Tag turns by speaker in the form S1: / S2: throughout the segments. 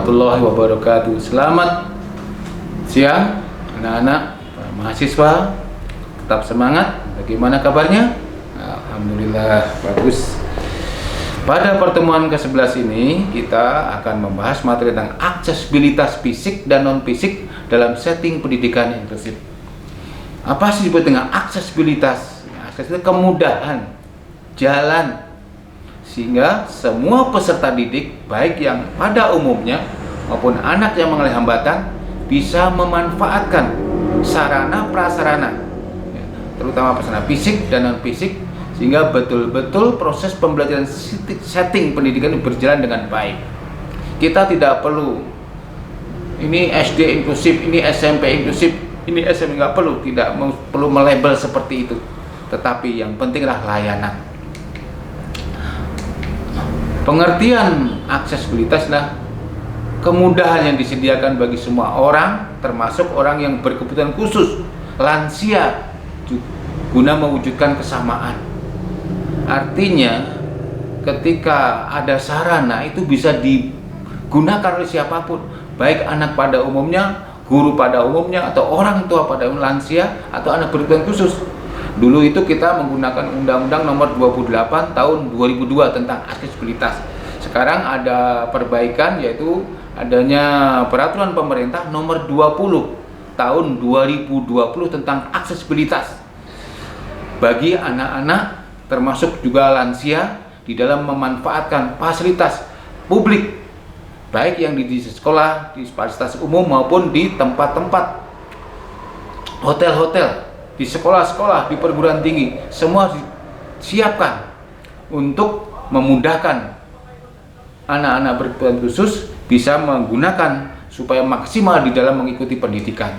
S1: warahmatullahi wabarakatuh. Selamat siang anak-anak, para mahasiswa. Tetap semangat. Bagaimana kabarnya? Alhamdulillah bagus. Pada pertemuan ke-11 ini kita akan membahas materi tentang aksesibilitas fisik dan non-fisik dalam setting pendidikan inklusif. Apa sih disebut dengan aksesibilitas? Akses itu kemudahan jalan sehingga semua peserta didik, baik yang pada umumnya maupun anak yang mengalami hambatan, bisa memanfaatkan sarana prasarana, terutama prasarana fisik dan non fisik, sehingga betul-betul proses pembelajaran setting pendidikan berjalan dengan baik. Kita tidak perlu ini SD inklusif, ini SMP inklusif, ini SMP, nggak perlu, tidak perlu melabel seperti itu. Tetapi yang penting adalah layanan. Pengertian aksesibilitas adalah kemudahan yang disediakan bagi semua orang, termasuk orang yang berkebutuhan khusus, lansia, guna mewujudkan kesamaan. Artinya, ketika ada sarana itu bisa digunakan oleh siapapun, baik anak pada umumnya, guru pada umumnya, atau orang tua pada lansia, atau anak berkebutuhan khusus. Dulu itu kita menggunakan Undang-Undang Nomor 28 Tahun 2002 tentang aksesibilitas. Sekarang ada perbaikan, yaitu adanya Peraturan Pemerintah Nomor 20 Tahun 2020 tentang aksesibilitas bagi anak-anak termasuk juga lansia di dalam memanfaatkan fasilitas publik, baik yang di sekolah, di fasilitas umum maupun di tempat-tempat hotel-hotel, di sekolah-sekolah, di perguruan tinggi, semua disiapkan untuk memudahkan anak-anak berkebutuhan khusus bisa menggunakan supaya maksimal di dalam mengikuti pendidikan.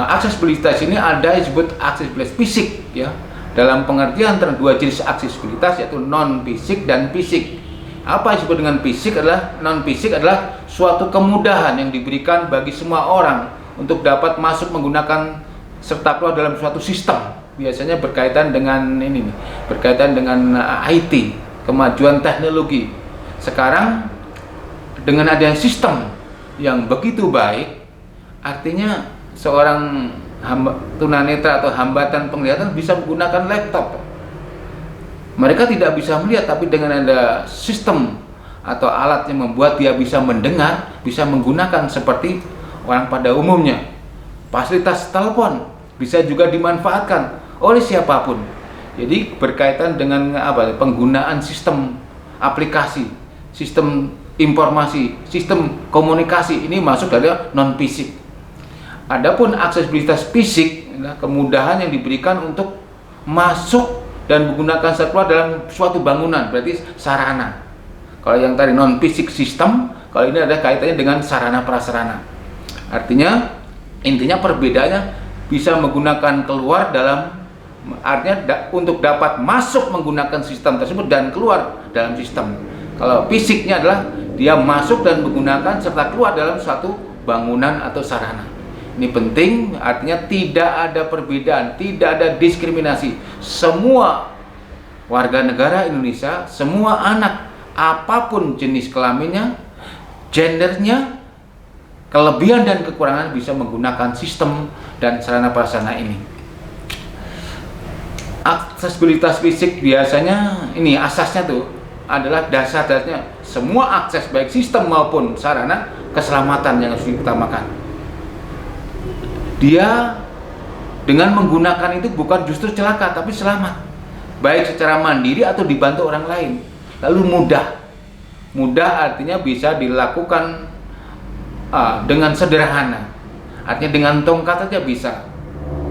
S1: Aksesibilitas ini ada disebut aksesibilitas fisik, ya. Dalam pengertian antara dua jenis aksesibilitas, yaitu non fisik dan fisik. Apa yang disebut dengan fisik adalah non fisik adalah suatu kemudahan yang diberikan bagi semua orang untuk dapat masuk menggunakan serta keluar dalam suatu sistem, biasanya berkaitan dengan ini, berkaitan dengan IT, kemajuan teknologi. Sekarang dengan adanya sistem yang begitu baik, artinya seorang tunanetra atau hambatan penglihatan bisa menggunakan laptop. Mereka tidak bisa melihat, tapi dengan ada sistem atau alat yang membuat dia bisa mendengar, bisa menggunakan seperti orang pada umumnya. Fasilitas telepon bisa juga dimanfaatkan oleh siapapun. Jadi berkaitan dengan penggunaan sistem aplikasi, sistem informasi, sistem komunikasi, ini masuk dari non fisik. Adapun aksesibilitas fisik adalah kemudahan yang diberikan untuk masuk dan menggunakan keluar dalam suatu bangunan, berarti sarana. Kalau yang tadi non fisik sistem, kalau ini ada kaitannya dengan sarana prasarana. Artinya intinya perbedaannya bisa menggunakan keluar dalam artinya untuk dapat masuk menggunakan sistem tersebut dan keluar dalam sistem. Kalau fisiknya adalah dia masuk dan menggunakan serta keluar dalam suatu bangunan atau sarana. Ini penting, artinya tidak ada perbedaan, tidak ada diskriminasi. Semua warga negara Indonesia, semua anak apapun jenis kelaminnya, gendernya, kelebihan dan kekurangan bisa menggunakan sistem dan sarana prasarana ini. Aksesibilitas fisik biasanya ini asasnya tuh adalah dasar-dasarnya semua akses baik sistem maupun sarana keselamatan yang harus diutamakan. Dia dengan menggunakan itu bukan justru celaka tapi selamat, baik secara mandiri atau dibantu orang lain. Lalu mudah artinya bisa dilakukan dengan sederhana, artinya dengan tongkat saja bisa,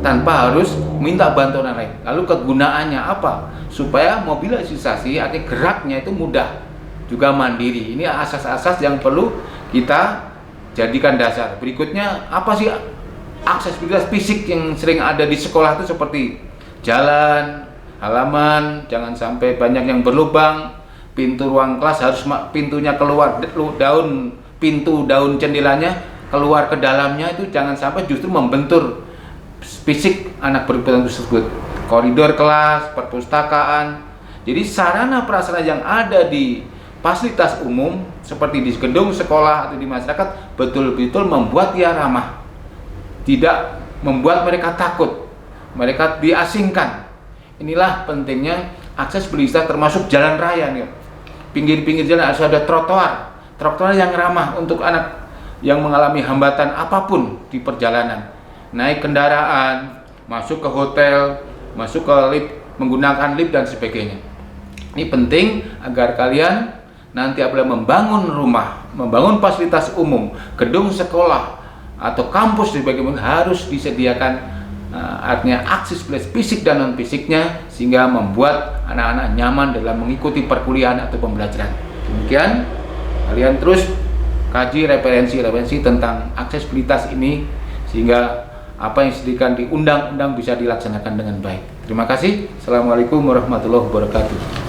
S1: tanpa harus minta bantuan orang lain. Lalu kegunaannya apa? Supaya mobilisasi, artinya geraknya itu mudah, juga mandiri. Ini asas-asas yang perlu kita jadikan dasar. Berikutnya, apa sih aksesibilitas fisik yang sering ada di sekolah itu seperti jalan, halaman, jangan sampai banyak yang berlubang, pintu ruang kelas harus pintunya keluar, pintu daun jendelanya keluar ke dalamnya, itu jangan sampai justru membentur fisik anak berkebutuhan tersebut. Koridor kelas, perpustakaan. Jadi sarana prasarana yang ada di fasilitas umum seperti di gedung sekolah atau di masyarakat betul-betul membuat dia ramah, tidak membuat mereka takut, mereka diasingkan. Inilah pentingnya aksesibilitas termasuk jalan raya nih. Pinggir-pinggir jalan harus ada trotoar yang ramah untuk anak yang mengalami hambatan apapun di perjalanan, naik kendaraan, masuk ke hotel, masuk ke lift, menggunakan lift dan sebagainya. Ini penting agar kalian nanti apabila membangun rumah, membangun fasilitas umum, gedung sekolah atau kampus di bagaimana harus disediakan artinya aksesibilitas fisik dan non fisiknya, sehingga membuat anak-anak nyaman dalam mengikuti perkuliahan atau pembelajaran. Demikian, kalian terus kaji referensi tentang aksesibilitas ini sehingga apa yang disediakan di undang-undang bisa dilaksanakan dengan baik. Terima kasih. Assalamualaikum warahmatullahi wabarakatuh.